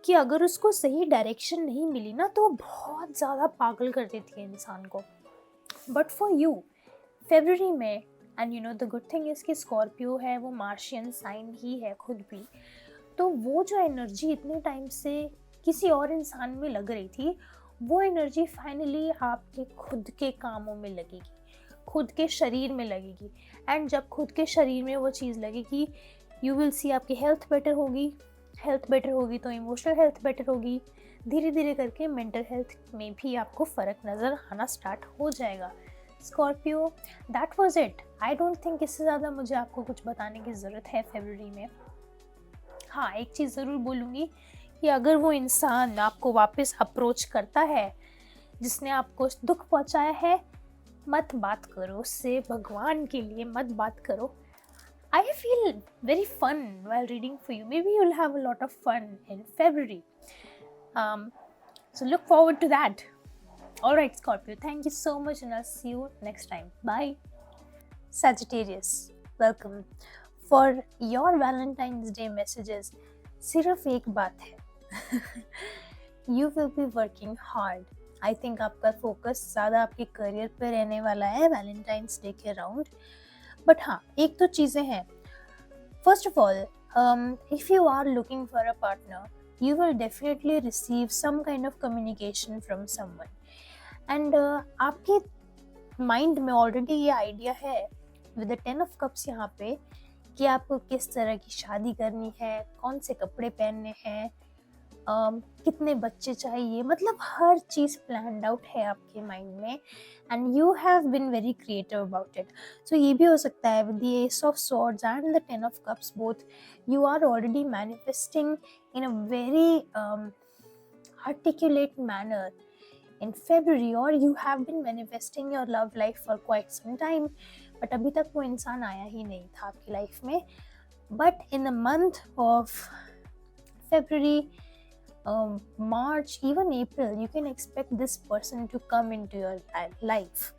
कि अगर उसको सही डायरेक्शन नहीं मिली ना तो बहुत ज़्यादा पागल कर देती है इंसान को. बट फॉर यू फेब्रुअरी में, and you know the good thing is कि स्कॉर्पियो है वो मार्शियन साइन ही है खुद भी, तो वो जो एनर्जी इतने टाइम से किसी और इंसान में लग रही थी वो एनर्जी फाइनली आपके खुद के कामों में लगेगी, खुद के शरीर में लगेगी. एंड जब खुद के शरीर में वो चीज़ लगेगी यू विल सी आपकी हेल्थ बेटर होगी. हेल्थ बेटर होगी तो इमोशनल हेल्थ बेटर होगी. धीरे धीरे करके मेंटल हेल्थ में भी आपको फ़र्क नज़र आना स्टार्ट हो जाएगा. Scorpio, that was it. I don't think इससे ज़्यादा मुझे आपको कुछ बताने की ज़रूरत है फरवरी में. हाँ, एक चीज़ ज़रूर बोलूँगी कि अगर वो इंसान आपको वापस अप्रोच करता है जिसने आपको दुख पहुँचाया है, मत बात करो उससे. भगवान के लिए मत बात करो. I feel very fun while reading for you. Maybe you'll have a lot of fun in February. So look forward to that. All right, Scorpio, thank you so much and I'll see you next time. Bye. Sagittarius, welcome. For your Valentine's Day messages, सिर्फ एक बात है. You will be working hard. I think आपका focus ज़्यादा आपके career पे रहने वाला है Valentine's Day के अराउंड. बट हाँ, एक तो चीज़ें हैं. First of all, if you are looking for a partner you will definitely receive some kind of communication from someone. And आपके माइंड में ऑलरेडी ये आइडिया है विद द 10 ऑफ कप्स यहाँ पे कि आपको किस तरह की शादी करनी है, कौन से कपड़े पहनने हैं, कितने बच्चे चाहिए, मतलब हर चीज़ प्लान्ड आउट है आपके माइंड में. And you have been very creative about it. So ये भी हो सकता है with the ace of swords and the 10 of cups both you are already manifesting in a very articulate manner in February, or you have been manifesting your love life for quite some time, but अभी तक वो इंसान आया ही नहीं था आपकी life में. But in the month of February, March, even April, you can expect this person to come into your life.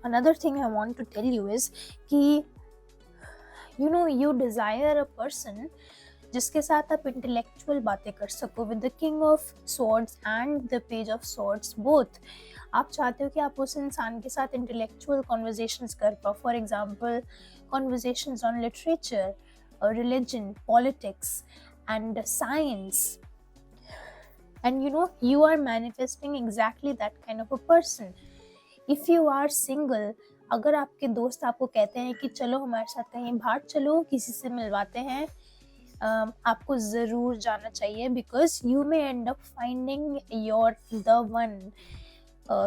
Another thing I want to tell you is कि you know you desire a person जिसके साथ आप intellectual बातें कर सको with the king of swords and the page of swords both. आप चाहते हो कि आप उस इंसान के साथ इंटेलेक्चुअल कॉन्वर्जेशंस कर पाओ. For example conversations on literature, religion, politics and science. And you know you are manifesting exactly that kind of a person. If you are single, अगर आपके दोस्त आपको कहते हैं कि चलो हमारे साथ कहीं बाहर चलो, किसी से मिलवाते हैं, आपको ज़रूर जाना चाहिए because you may end up finding your the one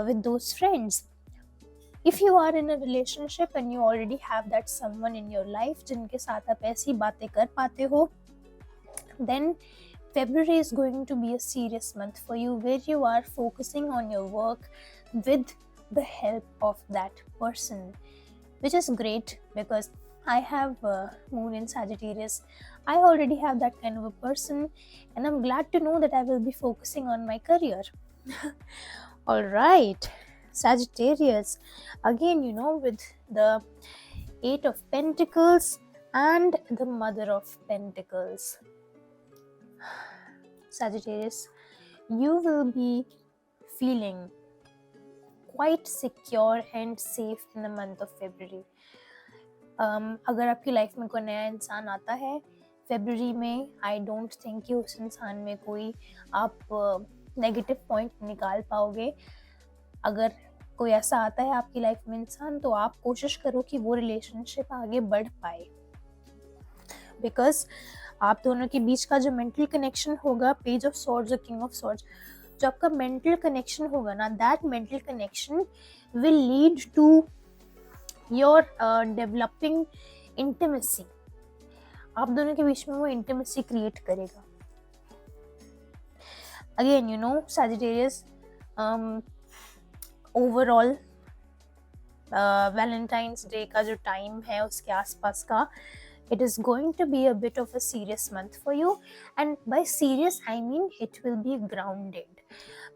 with those friends. If you are in a relationship and you already have that someone in your life जिनके साथ आप ऐसी बातें कर पाते हो, then February is going to be a serious month for you where you are focusing on your work with the help of that person, which is great because I have moon in Sagittarius. I already have that kind of a person and I'm glad to know that I will be focusing on my career. All right, Sagittarius. Again, with the Eight of Pentacles and the Mother of Pentacles. Sagittarius, you will be feeling quite secure and safe in the month of February. अगर आपकी life में कोई नया इंसान आता है February में, आई don't think कि उस इंसान में कोई आप नेगेटिव पॉइंट निकाल पाओगे. अगर कोई ऐसा आता है आपकी लाइफ में इंसान, तो आप कोशिश करो कि वो रिलेशनशिप आगे बढ़ पाए, बिकॉज आप दोनों के बीच का जो मेंटल कनेक्शन होगा, पेज ऑफ सॉर्ड्स और किंग ऑफ सॉर्ड्स, जो आपका मेंटल कनेक्शन होगा ना, that mental connection will lead to your developing intimacy. आप दोनों के बीच में वो इंटीमेसी क्रिएट करेगा. Again Sagittarius, overall Valentine's Day का जो टाइम है उसके आसपास का, it is going to be a bit of a serious month for you, and by serious I mean it will be grounded.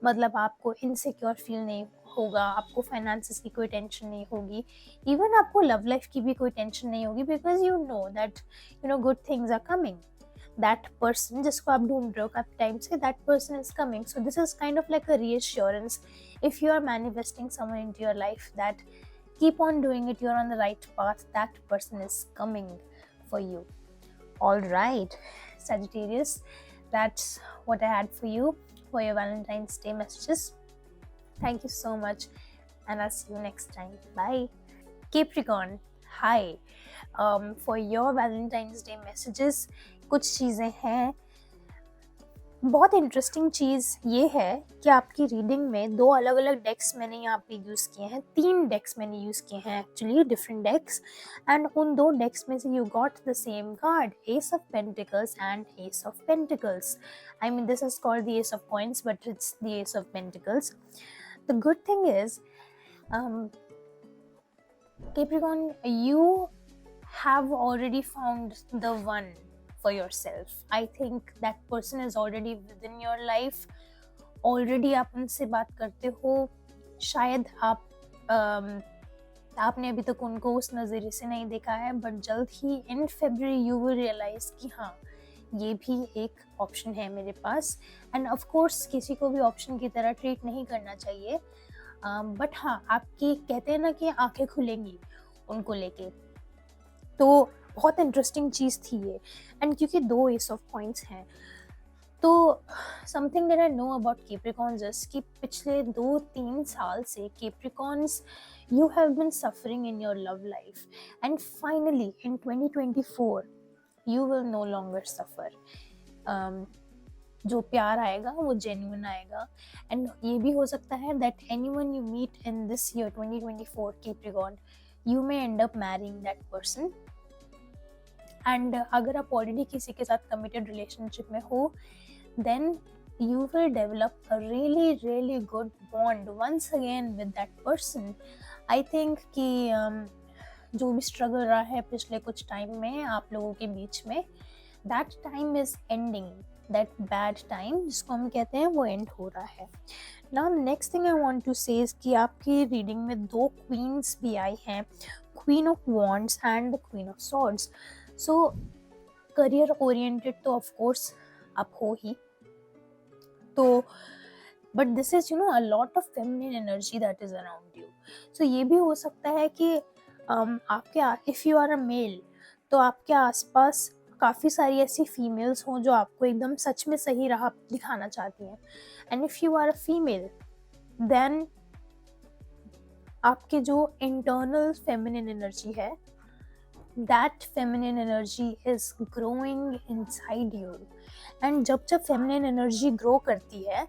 मतलब आपको इनसिक्योर फील नहीं होगा, आपको फाइनेंसेस की कोई टेंशन नहीं होगी, इवन आपको लव लाइफ की भी कोई टेंशन नहीं होगी, because you know that good things are coming. That person जिसको आप ढूंढ रहे हो काफी टाइम से, that person is coming. So this is kind of like a reassurance if you are manifesting someone into your life, that keep on doing it, you're on the right path, that person is coming for you. All right, Sagittarius, that's what I had for you for your Valentine's Day messages. Thank you so much, and I'll see you next time. Bye. Capricorn, hi. For your Valentine's Day messages, कुछ चीज़ें हैं. बहुत interesting चीज़ ये है कि आपकी reading में 2 अलग अलग डेक्स मैंने यहाँ पे यूज़ किए हैं. 3 डेक्स मैंने यूज़ किए हैं एक्चुअली, डिफरेंट डेक्स, एंड उन 2 डेक्स में से you got the same card, S of pentacles and S of pentacles. I mean this is called the ace of coins, but it's the ace of pentacles. The good thing is Capricorn, you have already found the one for yourself. I think that person is already within your life. Already आप उनसे बात करते हो. शायद आपने अभी तक उनको उस नज़रिए से नहीं देखा है, बट जल्द ही इन February you will realize कि हाँ, ये भी एक ऑप्शन है मेरे पास. एंड ऑफ कोर्स किसी को भी ऑप्शन की तरह ट्रीट नहीं करना चाहिए, बट हाँ, आपकी कहते हैं ना कि आंखें खुलेंगी उनको लेके. तो बहुत इंटरेस्टिंग चीज़ थी ये. एंड क्योंकि 2 एस ऑफ कॉइंस हैं, तो something that I know about Capricorns is कि पिछले 2-3 साल से Capricorns, you have been suffering in your love life, and finally in 2024 you will no longer suffer. जो प्यार आएगा वो जेन्युइन आएगा. एंड ये भी हो सकता है that anyone you meet in this year 2024 Capricorn, you may end up marrying that person. And अगर आप ऑलरेडी किसी के साथ कमिटेड रिलेशनशिप में हो, then you will develop a really really good bond once again with that person. I think कि जो भी स्ट्रगल रहा है पिछले कुछ टाइम में आप लोगों के बीच में, that time is ending, that bad time जिसको हम कहते हैं वो एंड हो रहा है. Now next thing I want to say is कि आपकी रीडिंग में 2 क्वींस भी आई हैं, queen of wands and the queen of swords. So career oriented तो ऑफ कोर्स आप हो ही, तो but this is a lot of feminine energy that is around you. So ये भी हो सकता है कि आपके, if you are a male, तो आपके आसपास काफ़ी सारी ऐसी फीमेल्स हों जो आपको एकदम सच में सही राह दिखाना चाहती हैं. And if you are a female, then आपके जो इंटरनल फेमिनिन एनर्जी है, that feminine energy is growing inside you. and जब feminine energy grow करती है,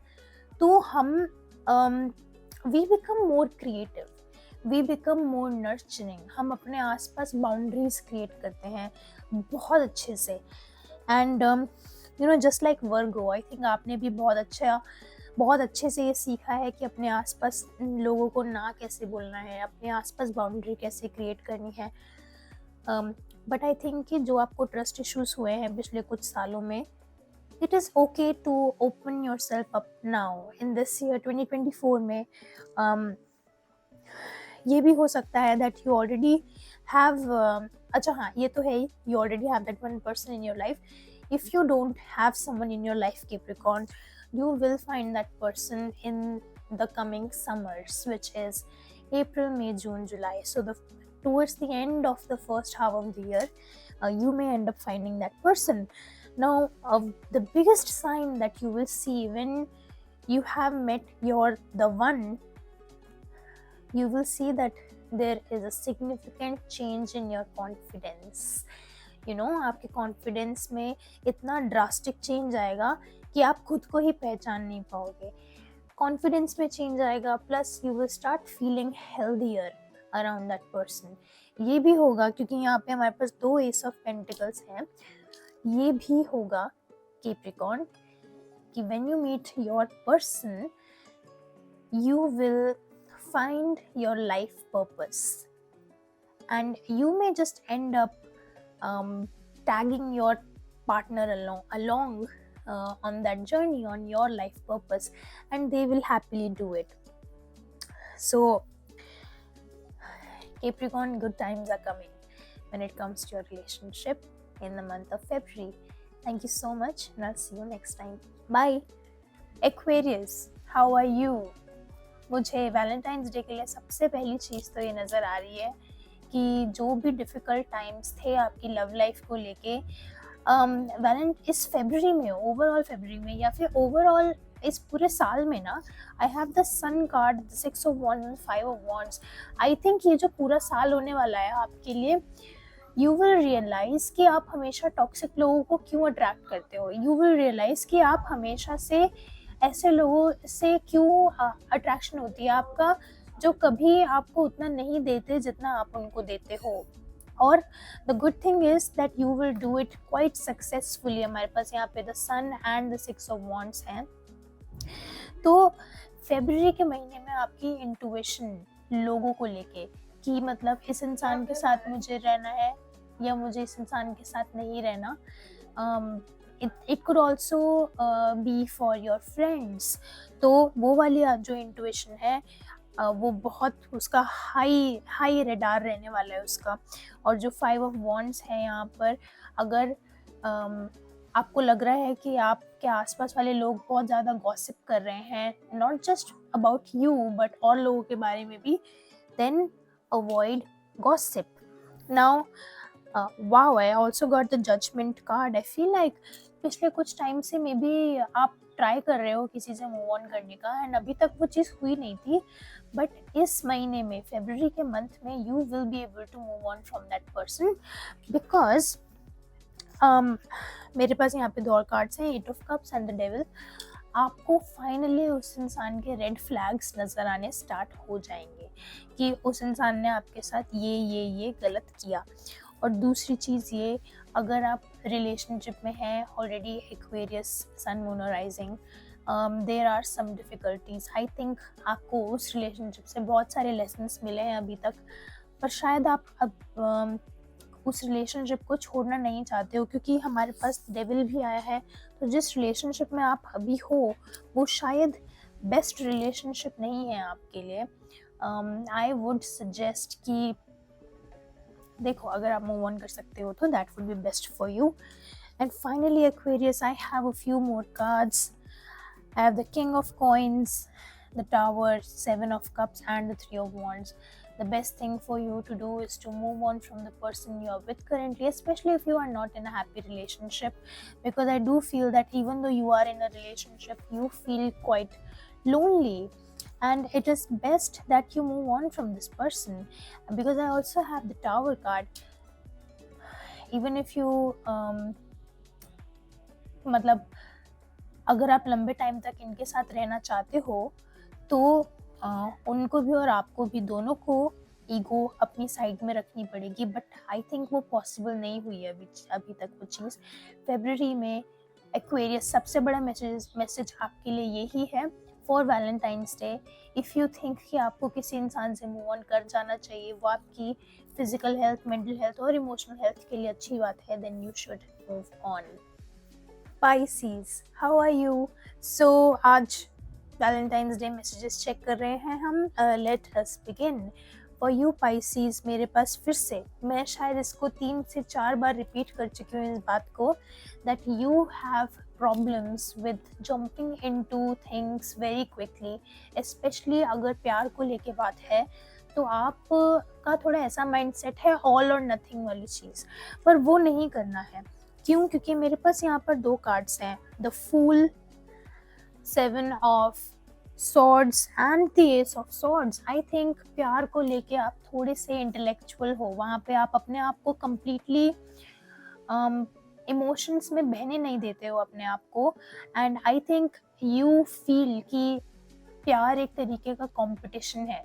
तो हम we become more creative, we become more nurturing. हम अपने आसपास boundaries create करते हैं बहुत अच्छे से. and just like Virgo, I think आपने भी बहुत अच्छे से ये सीखा है कि अपने आसपास लोगों को ना कैसे बोलना है, अपने आसपास बाउंड्री कैसे क्रिएट करनी है. बट आई थिंक कि जो आपको ट्रस्ट इश्यूज़ हुए हैं पिछले कुछ सालों में, It is okay to open yourself up now in this year 2024 में. ये भी हो सकता है that you already have अच्छा हाँ ये तो है ही, you already have that one person in your life. If you don't have someone in your life, Capricorn, you will find that person in the coming summers, which is April, May, June, July. So towards the end of the first half of the year, you may end up finding that person. Now, the biggest sign that you will see when you have met the one, you will see that there is a significant change in your confidence. आपके confidence में इतना drastic change आएगा कि आप खुद को ही पहचान नहीं पाओगे. कॉन्फिडेंस में चेंज आएगा, plus you will start feeling healthier around that person. ये भी होगा क्योंकि यहाँ पे हमारे पास 2 एस ऑफ पेंटिकल्स हैं. ये भी होगा कैप्रिकॉर्न कि when you meet your person you will find your life purpose, and you may just end up tagging your partner along on that journey, on your life purpose, and they will happily do it. So Capricorn, good times are coming when it comes to your relationship in the month of February. Thank you so much, and I'll see you next time. Bye. Aquarius, how are you? मुझे Valentine's Day के लिए सबसे पहली चीज़ तो ये नज़र आ रही है कि जो भी डिफ़िकल्ट टाइम्स थे आपकी लव लाइफ को लेके इस फरवरी में, ओवरऑल फरवरी में या फिर ओवरऑल इस पूरे साल में ना, I have the sun card, 6 of Wands, 5 of Wands. I think ये जो पूरा साल होने वाला है आपके लिए, यू विल रियलाइज़ कि आप हमेशा टॉक्सिक लोगों को क्यों अट्रैक्ट करते हो. यू विल रियलाइज़ कि आप हमेशा से ऐसे लोगों से क्यों अट्रैक्शन होती है आपका, जो कभी आपको उतना नहीं देते जितना आप उनको देते हो. और the good thing is that you will do it quite successfully. हमारे पास यहाँ पे the sun and the 6 of Wands हैं. तो फरवरी के महीने में आपकी इंट्यूशन लोगों को लेके कि मतलब इस इंसान के साथ मुझे रहना है या मुझे इस इंसान के साथ नहीं रहना, it could also be for your friends. तो वो वाली जो इंट्यूशन है वो बहुत उसका हाई रेडार रहने वाला है उसका. और जो 5 of Wands है यहाँ पर, अगर आपको लग रहा है कि आपके आसपास वाले लोग बहुत ज़्यादा गॉसिप कर रहे हैं, not just about you but और लोगों के बारे में भी, then avoid gossip. Now wow, I also got the judgment card. I feel like पिछले कुछ टाइम से मे बी आप ट्राई कर रहे हो किसी से मूव ऑन करने का एंड अभी तक वो चीज़ हुई नहीं थी, बट इस महीने में, फरवरी के मंथ में, you will be able to move on from that person. Because मेरे पास यहाँ पे 2 और कार्ड्स हैं, 8 of Cups and the devil. आपको फाइनली उस इंसान के रेड फ्लैग्स नज़र आने स्टार्ट हो जाएंगे कि उस इंसान ने आपके साथ ये गलत किया. और दूसरी चीज़ ये, अगर आप रिलेशनशिप में हैं ऑलरेडी, एक्वेरियस सन मून और rising, there are some difficulties. I think आपको उस रिलेशनशिप से बहुत सारे लेसन्स मिले हैं अभी तक, पर शायद आप अब उस रिलेशनशिप को छोड़ना नहीं चाहते हो, क्योंकि हमारे पास डेविल भी आया है. तो जिस रिलेशनशिप में आप अभी हो वो शायद बेस्ट रिलेशनशिप नहीं है आपके लिए. आई वुड सजेस्ट कि देखो, अगर आप मूव ऑन कर सकते हो तो that would be best for you. And finally Aquarius, I have a few more cards. I have the king of coins, the tower, 7 of Cups and the 3 of Wands. The best thing for you to do is to move on from the person you are with currently, especially if you are not in a happy relationship, because I do feel that even though you are in a relationship, you feel quite lonely, and it is best that you move on from this person. Because I also have the Tower card. Even if you मतलब अगर आप लंबे time तक इनके साथ रहना चाहते हो तो उनको भी और आपको भी, दोनों को ईगो अपनी साइड में रखनी पड़ेगी. बट आई थिंक वो पॉसिबल नहीं हुई है अभी तक वो चीज़. फरवरी में एक्वेरियस, सबसे बड़ा मैसेज आपके लिए यही है for Valentine's day. If you think कि आपको किसी इंसान से मूव ऑन कर जाना चाहिए, वो आपकी फिजिकल हेल्थ, मेंटल हेल्थ और इमोशनल हेल्थ के लिए अच्छी बात है, then you should move on. Pisces, how are you? So आज वैलेंटाइंस डे मैसेजेस चेक कर रहे हैं हम. Let us begin. For you Pisces, मेरे पास फिर से, मैं शायद इसको 3 से 4 बार रिपीट कर चुकी हूँ इस बात को, that you have problems with jumping into things very quickly. Specially अगर प्यार को लेके बात है तो आप का थोड़ा ऐसा माइंडसेट है ऑल और नथिंग वाली चीज़, पर वो नहीं करना है. क्यों? क्योंकि मेरे पास यहाँ पर 2 कार्ड्स हैं, the fool, 7 of swords and the ace of swords. I think प्यार को लेके आप थोड़े से इंटेलेक्चुअल हो, वहाँ पे आप अपने आप को कम्प्लीटली इमोशंस में बहने नहीं देते हो अपने आप को. And I think you feel कि प्यार एक तरीके का कंपटीशन है.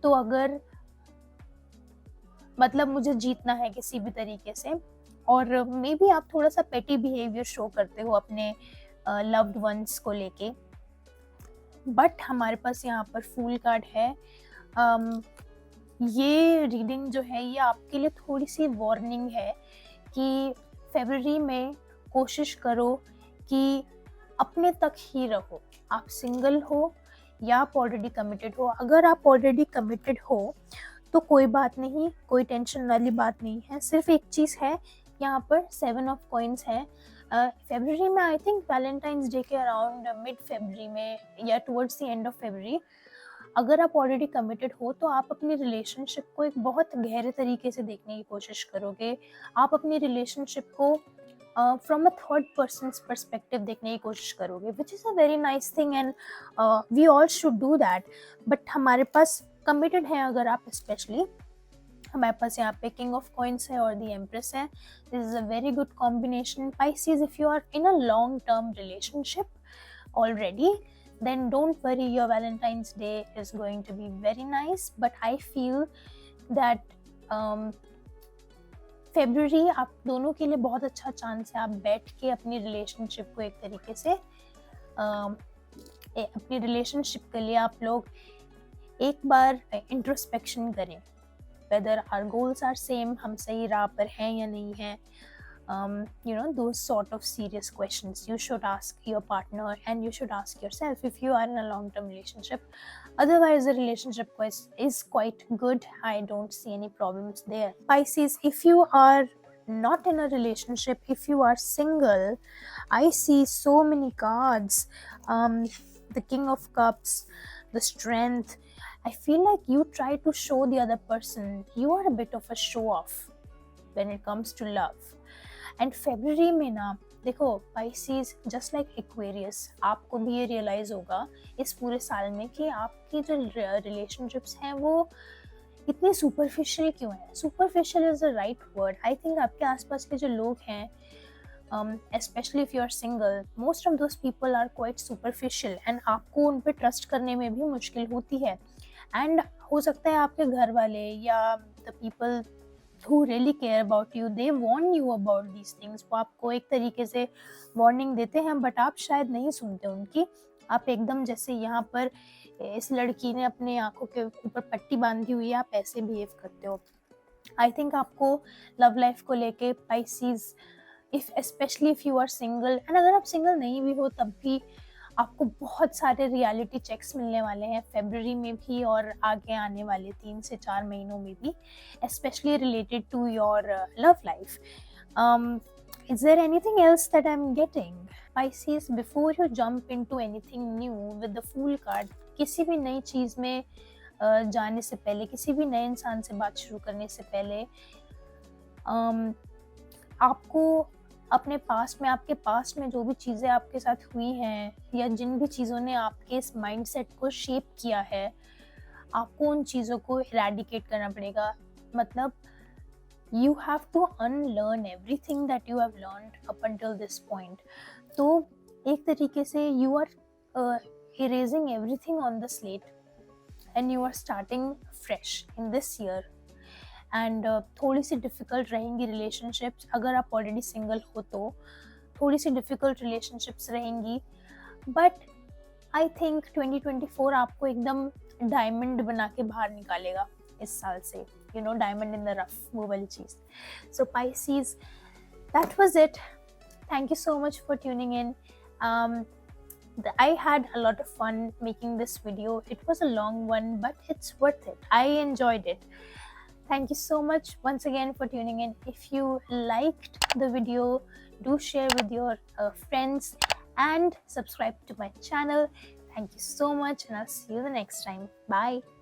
तो अगर मतलब मुझे जीतना है किसी भी तरीके से, और मे बी आप थोड़ा सा पेटी बिहेवियर शो करते हो अपने लव्ड वंस को लेके. बट हमारे पास यहाँ पर फूल कार्ड है. ये रीडिंग जो है ये आपके लिए थोड़ी सी वार्निंग है कि फरवरी में कोशिश करो कि अपने तक ही रहो. आप सिंगल हो या आप ऑलरेडी कमिटेड हो. अगर आप ऑलरेडी कमिटेड हो तो कोई बात नहीं, कोई टेंशन वाली बात नहीं है. सिर्फ एक चीज़ है, यहाँ पर 7 ऑफ कॉइन्स है. फरवरी में, आई थिंक वैलेंटाइंस डे के अराउंड मिड फरवरी में या टुवर्ड्स द एंड ऑफ फरवरी, अगर आप ऑलरेडी कमिटेड हो तो आप अपनी रिलेशनशिप को एक बहुत गहरे तरीके से देखने की कोशिश करोगे. आप अपनी रिलेशनशिप को from a third person's perspective देखने की कोशिश करोगे, which is a very nice thing and we all should do that. But हमारे पास कमिटेड हैं अगर आप, स्पेशली हमारे पास यहाँ पे किंग ऑफ कॉइन्स है और द एम्प्रेस है. This is a very good combination. Pisces, if you are in a long term relationship already, then don't worry, your Valentine's Day is going to be very nice. But I feel that February आप दोनों के लिए बहुत अच्छा chance है. आप बैठ के अपनी रिलेशनशिप को एक तरीके से अपनी रिलेशनशिप के लिए आप लोग एक बार इंट्रोस्पेक्शन करें, whether our goals are same, हम सही राह पर हैं या नहीं हैं. You know, those sort of serious questions you should ask your partner and you should ask yourself if you are in a long-term relationship. Otherwise, the relationship is quite good. I don't see any problems there. Pisces, if you are not in a relationship, if you are single, I see so many cards. The King of Cups, the Strength. I feel like you try to show the other person you are a bit of a show off when it comes to love. And February में ना देखो Pisces, just like Aquarius, आपको भी ये realise होगा इस पूरे साल में कि आपकी जो रिलेशनशिप्स हैं वो इतनी सुपरफिशियल क्यों है. Superficial is the right word. I think आपके आसपास के जो लोग हैं, especially if you are single, most of those people are quite superficial and आपको उन पे ट्रस्ट करने में भी मुश्किल होती है. एंड हो सकता है आपके घर वाले या the people who really care about you, they warn you about these things. वो आपको एक तरीके से वार्निंग देते हैं बट आप शायद नहीं सुनते उनकी. आप एकदम जैसे यहाँ पर इस लड़की ने अपने आंखों के ऊपर पट्टी बांधी हुई है, आप ऐसे बिहेव करते हो. आई थिंक आपको लव लाइफ को लेके Pisces, specially if you are single, and अगर आप सिंगल नहीं भी हो तब भी आपको बहुत सारे रियलिटी चेक्स मिलने वाले हैं फरवरी में भी और आगे आने वाले 3 से 4 महीनों में भी, specially related to your love life. Is there anything else that I'm getting? Pisces, before you jump into anything new with the Fool card, किसी भी नई चीज़ में जाने से पहले, किसी भी नए इंसान से बात शुरू करने से पहले, आपको अपने पास्ट में, आपके पास्ट में जो भी चीज़ें आपके साथ हुई हैं या जिन भी चीज़ों ने आपके इस माइंडसेट को शेप किया है, आपको उन चीज़ों को इरेडिकेट करना पड़ेगा. मतलब you have to unlearn everything that you have learned up until this point. तो एक तरीके से you are erasing everything on the slate and you are starting fresh in this year. And थोड़ी सी डिफ़िकल्ट रहेंगी रिलेशनशिप्स. अगर आप already single हो तो थोड़ी सी डिफ़िकल्ट रिलेशनशिप्स रहेंगी, बट आई थिंक 2024 आपको एकदम डायमंड बना के बाहर निकालेगा इस साल से. You know, diamond in the rough, वो वाली चीज़. सो Pisces, that was it. Thank you so much for tuning in. Um, I had a lot of fun making this video. It was a long one, but it's worth it. I enjoyed it. Thank you so much once again for tuning in. If you liked the video, do share with your friends and subscribe to my channel. Thank you so much, and I'll see you the next time. Bye.